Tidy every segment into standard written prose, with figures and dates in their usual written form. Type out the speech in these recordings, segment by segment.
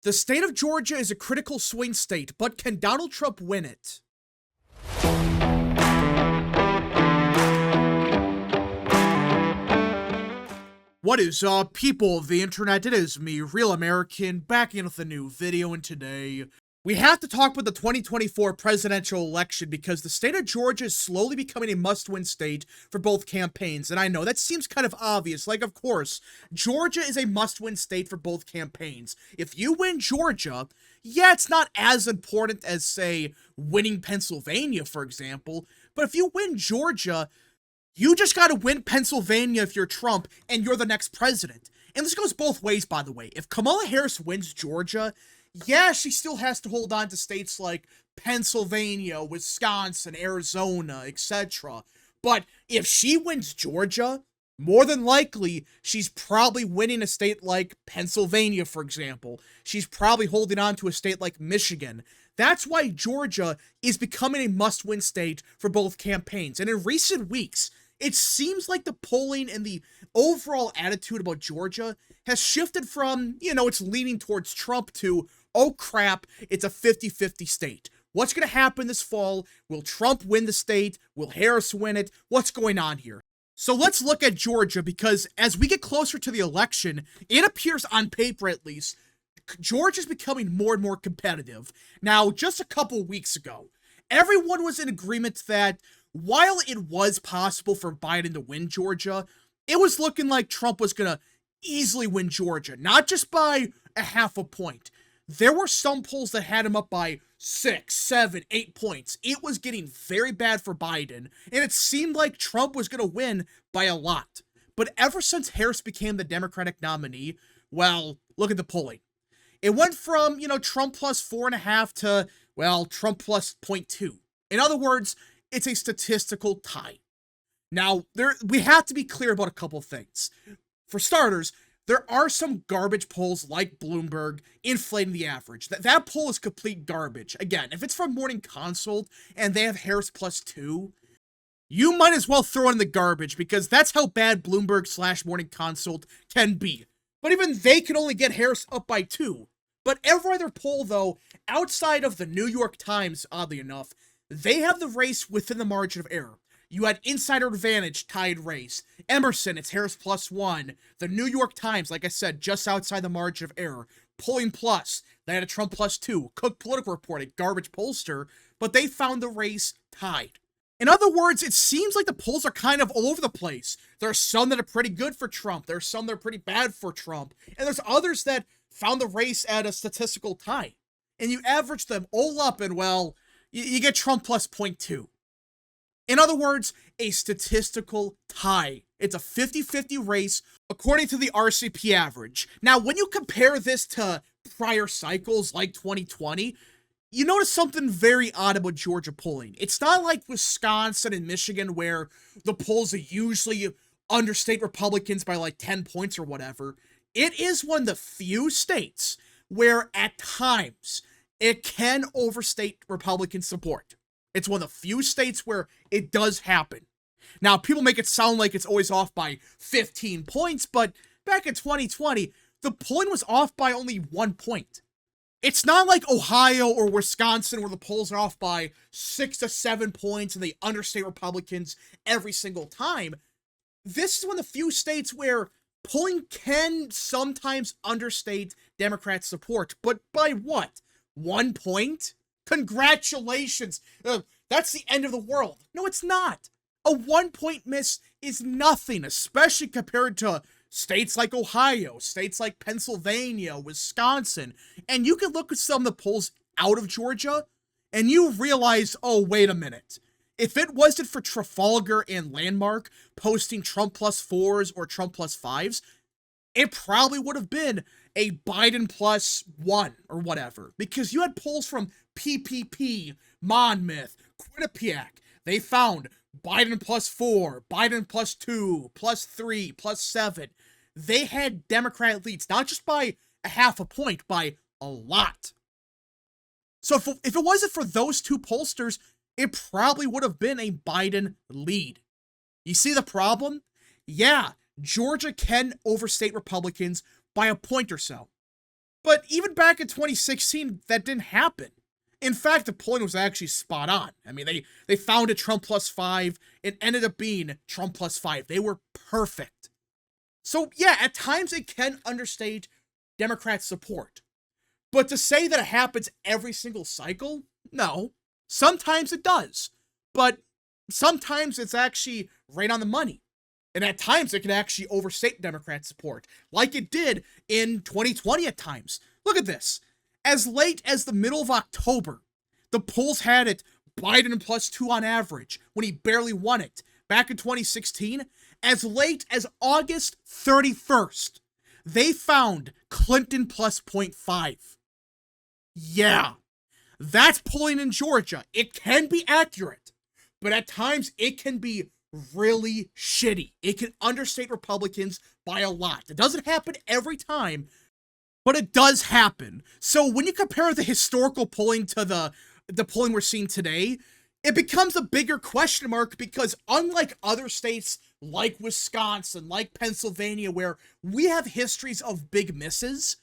The state of Georgia is a critical swing state, but can Donald Trump win it? What is up, people of the internet? It is me, Real American, back in with a new video, and today we have to talk about the 2024 presidential election because the state of Georgia is slowly becoming a must-win state for both campaigns. And I know that seems kind of obvious. Like, of course, Georgia is a must-win state for both campaigns. If you win Georgia, yeah, it's not as important as, say, winning Pennsylvania, for example. But if you win Georgia, you just gotta win Pennsylvania if you're Trump and you're the next president. And this goes both ways, by the way. If Kamala Harris wins Georgia, yeah, she still has to hold on to states like Pennsylvania, Wisconsin, Arizona, etc. But if she wins Georgia, more than likely, she's probably winning a state like Pennsylvania, for example. She's probably holding on to a state like Michigan. That's why Georgia is becoming a must-win state for both campaigns. And in recent weeks, it seems like the polling and the overall attitude about Georgia has shifted from, it's leaning towards Trump to, oh crap, it's a 50-50 state. What's going to happen this fall? Will Trump win the state? Will Harris win it? What's going on here? So let's look at Georgia, because as we get closer to the election, it appears on paper at least, Georgia's becoming more and more competitive. Now, just a couple weeks ago, everyone was in agreement that while it was possible for Biden to win Georgia, it was looking like Trump was going to easily win Georgia, not just by a half a point. There were some polls that had him up by 6, 7, 8 points. It was getting very bad for Biden, and it seemed like Trump was going to win by a lot. But ever since Harris became the Democratic nominee, well, look at the polling. It went from, Trump plus 4.5 to, Trump plus 0.2. In other words, it's a statistical tie. Now, we have to be clear about a couple things. For starters, there are some garbage polls like Bloomberg inflating the average. That poll is complete garbage. Again, if it's from Morning Consult and they have Harris plus 2, you might as well throw in the garbage, because that's how bad Bloomberg / Morning Consult can be. But even they can only get Harris up by 2. But every other poll, though, outside of the New York Times, oddly enough, they have the race within the margin of error. You had Insider Advantage, tied race. Emerson, it's Harris plus 1. The New York Times, like I said, just outside the margin of error. Polling Plus, they had a Trump plus 2. Cook Political Report, a garbage pollster, but they found the race tied. In other words, it seems like the polls are kind of all over the place. There are some that are pretty good for Trump. There are some that are pretty bad for Trump. And there's others that found the race at a statistical tie. And you average them all up and, you get Trump plus 0.2. In other words, a statistical tie. It's a 50-50 race according to the RCP average. Now, when you compare this to prior cycles like 2020, you notice something very odd about Georgia polling. It's not like Wisconsin and Michigan where the polls are usually understate Republicans by like 10 points or whatever. It is one of the few states where at times it can overstate Republican support. It's one of the few states where it does happen. Now, people make it sound like it's always off by 15 points, but back in 2020, the polling was off by only 1 point. It's not like Ohio or Wisconsin where the polls are off by 6 to 7 points and they understate Republicans every single time. This is one of the few states where polling can sometimes understate Democrat support, but by what? 1 point? Congratulations! That's the end of the world. No, it's not. A 1 point miss is nothing, especially compared to states like Ohio, states like Pennsylvania, Wisconsin. And you can look at some of the polls out of Georgia, and you realize, oh, wait a minute. If it wasn't for Trafalgar and Landmark posting Trump plus 4s or Trump plus 5s, it probably would have been a Biden plus 1 or whatever. Because you had polls from PPP, Monmouth, Quinnipiac. They found Biden plus 4, Biden plus 2, plus 3, plus 7. They had Democrat leads, not just by a half a point, by a lot. So if it wasn't for those two pollsters, it probably would have been a Biden lead. You see the problem? Yeah, Georgia can overstate Republicans by a point or so. But even back in 2016, that didn't happen. In fact, the polling was actually spot on. I mean, they found a Trump plus 5. It ended up being Trump plus 5. They were perfect. So yeah, at times it can understate Democrats' support. But to say that it happens every single cycle, no. Sometimes it does. But sometimes it's actually right on the money. And at times it can actually overstate Democrat support, like it did in 2020 at times. Look at this. As late as the middle of October, the polls had it Biden plus 2 on average when he barely won it. Back in 2016, as late as August 31st, they found Clinton plus 0.5. Yeah, that's polling in Georgia. It can be accurate, but at times it can be really shitty. It can understate Republicans by a lot. It doesn't happen every time, but it does happen. So when you compare the historical polling to the polling we're seeing today, it becomes a bigger question mark because unlike other states like Wisconsin, like Pennsylvania, where we have histories of big misses,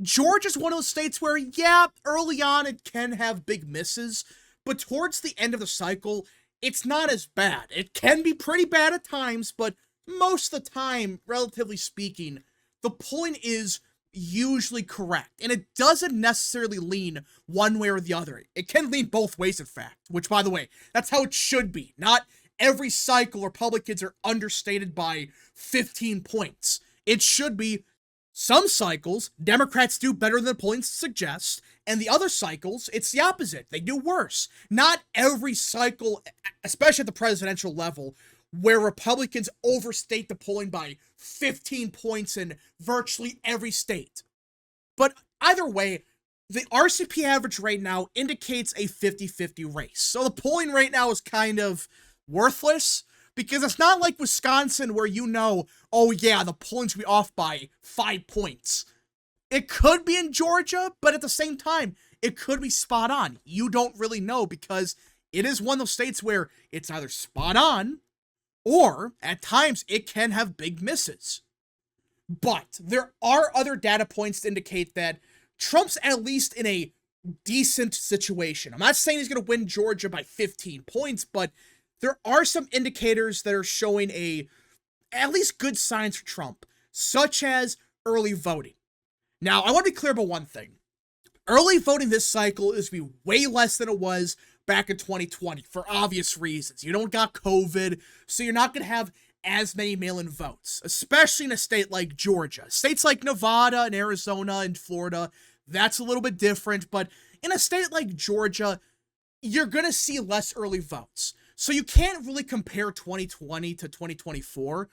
Georgia's one of those states where, yeah, early on it can have big misses, but towards the end of the cycle, it's not as bad. It can be pretty bad at times, but most of the time, relatively speaking, the polling is usually correct. And it doesn't necessarily lean one way or the other. It can lean both ways, in fact, which, by the way, that's how it should be. Not every cycle Republicans are understated by 15 points. It should be some cycles, Democrats do better than the polling suggests, and the other cycles, it's the opposite. They do worse. Not every cycle, especially at the presidential level, where Republicans overstate the polling by 15 points in virtually every state. But either way, the RCP average right now indicates a 50-50 race. So the polling right now is kind of worthless, because it's not like Wisconsin where you know, oh yeah, the polling's gonna be off by 5 points. It could be in Georgia, but at the same time, it could be spot on. You don't really know because it is one of those states where it's either spot on or at times it can have big misses. But there are other data points to indicate that Trump's at least in a decent situation. I'm not saying he's going to win Georgia by 15 points, but there are some indicators that are showing at least good signs for Trump, such as early voting. Now, I want to be clear about one thing. Early voting this cycle is going to be way less than it was back in 2020 for obvious reasons. You don't got COVID, so you're not going to have as many mail-in votes, especially in a state like Georgia. States like Nevada and Arizona and Florida, that's a little bit different, but in a state like Georgia, you're going to see less early votes. So you can't really compare 2020 to 2024.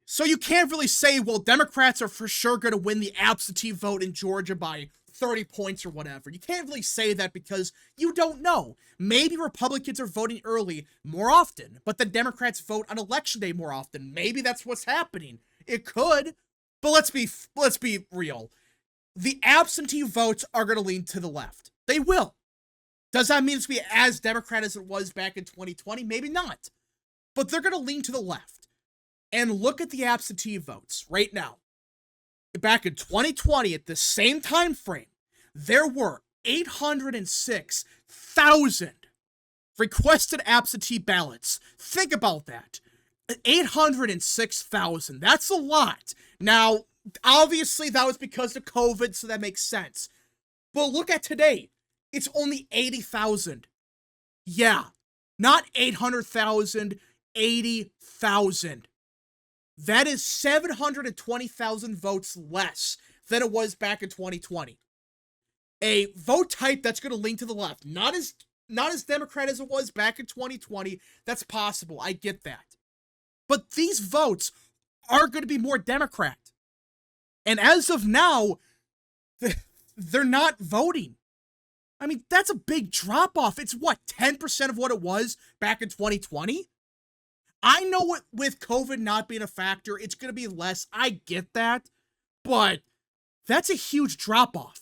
So you can't really say, well, Democrats are for sure going to win the absentee vote in Georgia by 30 points or whatever. You can't really say that because you don't know. Maybe Republicans are voting early more often, but the Democrats vote on election day more often. Maybe that's what's happening. It could, but let's be real. The absentee votes are going to lean to the left. They will. Does that mean it's going to be as Democrat as it was back in 2020? Maybe not. But they're going to lean to the left. And look at the absentee votes right now. Back in 2020, at the same time frame, there were 806,000 requested absentee ballots. Think about that. 806,000. That's a lot. Now, obviously, that was because of COVID, so that makes sense. But look at today. It's only 80,000. Yeah, not 800,000, 80,000. That is 720,000 votes less than it was back in 2020. A vote type that's going to lean to the left. Not as Democrat as it was back in 2020. That's possible. I get that. But these votes are going to be more Democrat. And as of now, they're not voting. I mean, that's a big drop-off. It's what, 10% of what it was back in 2020? I know with COVID not being a factor, it's going to be less. I get that. But that's a huge drop-off.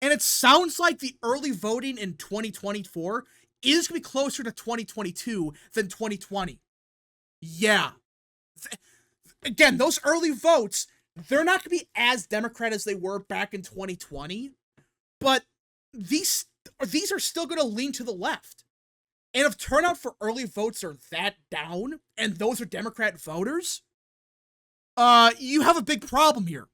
And it sounds like the early voting in 2024 is going to be closer to 2022 than 2020. Yeah. Again, those early votes, they're not going to be as Democrat as they were back in 2020, but these are still going to lean to the left. And if turnout for early votes are that down, and those are Democrat voters, you have a big problem here.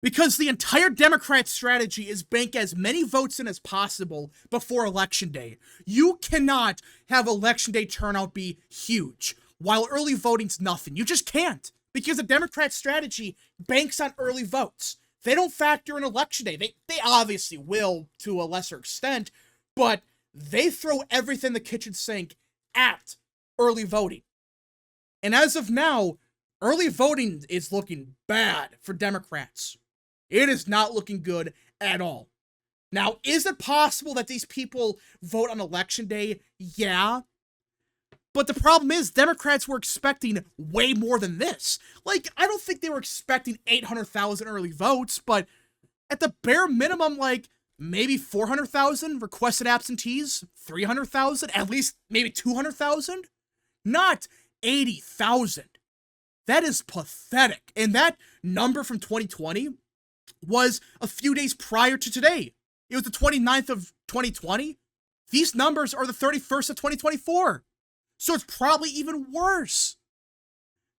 Because the entire Democrat strategy is bank as many votes in as possible before Election Day. You cannot have Election Day turnout be huge, while early voting's nothing. You just can't. Because the Democrat strategy banks on early votes. They don't factor in Election Day. They obviously will to a lesser extent, but they throw everything in the kitchen sink at early voting. And as of now, early voting is looking bad for Democrats. It is not looking good at all. Now, is it possible that these people vote on Election Day? Yeah. But the problem is, Democrats were expecting way more than this. Like, I don't think they were expecting 800,000 early votes, but at the bare minimum, like, maybe 400,000 requested absentees, 300,000, at least maybe 200,000? Not 80,000. That is pathetic. And that number from 2020 was a few days prior to today. It was the 29th of 2020. These numbers are the 31st of 2024. So it's probably even worse.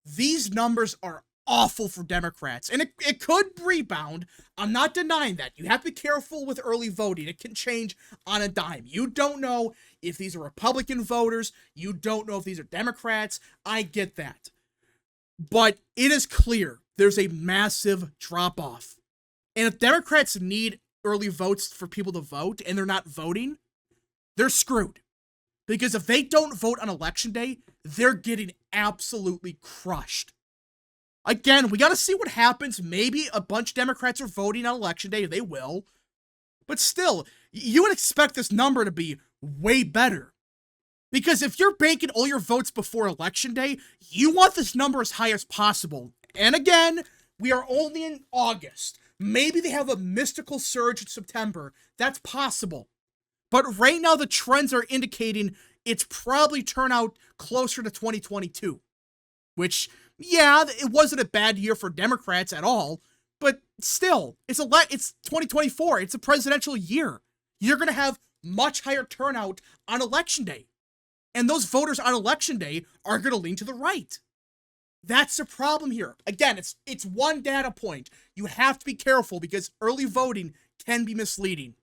These numbers are awful for Democrats, and it could rebound. I'm not denying that. You have to be careful with early voting. It can change on a dime. You don't know if these are Republican voters. You don't know if these are Democrats. I get that. But it is clear there's a massive drop-off. And if Democrats need early votes for people to vote, and they're not voting, they're screwed. Because if they don't vote on Election Day, they're getting absolutely crushed. Again, we got to see what happens. Maybe a bunch of Democrats are voting on Election Day. They will. But still, you would expect this number to be way better. Because if you're banking all your votes before Election Day, you want this number as high as possible. And again, we are only in August. Maybe they have a mystical surge in September. That's possible. But right now, the trends are indicating it's probably turnout closer to 2022. Which, yeah, it wasn't a bad year for Democrats at all. But still, it's 2024. It's a presidential year. You're going to have much higher turnout on Election Day. And those voters on Election Day are going to lean to the right. That's the problem here. Again, it's one data point. You have to be careful because early voting can be misleading.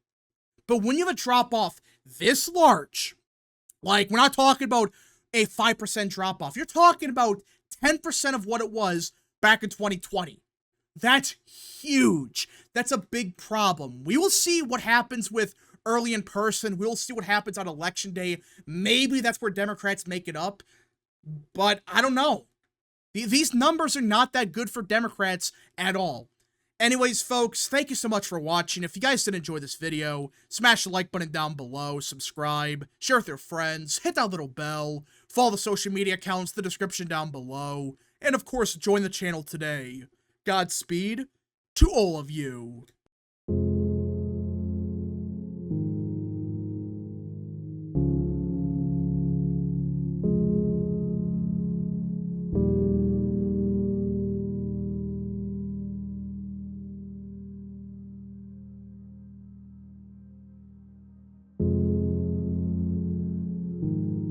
But when you have a drop-off this large, like we're not talking about a 5% drop-off. You're talking about 10% of what it was back in 2020. That's huge. That's a big problem. We will see what happens with early in person. We'll see what happens on Election Day. Maybe that's where Democrats make it up. But I don't know. These numbers are not that good for Democrats at all. Anyways, folks, thank you so much for watching. If you guys did enjoy this video, smash the like button down below, subscribe, share with your friends, hit that little bell, follow the social media accounts, the description down below, and of course, join the channel today. Godspeed to all of you.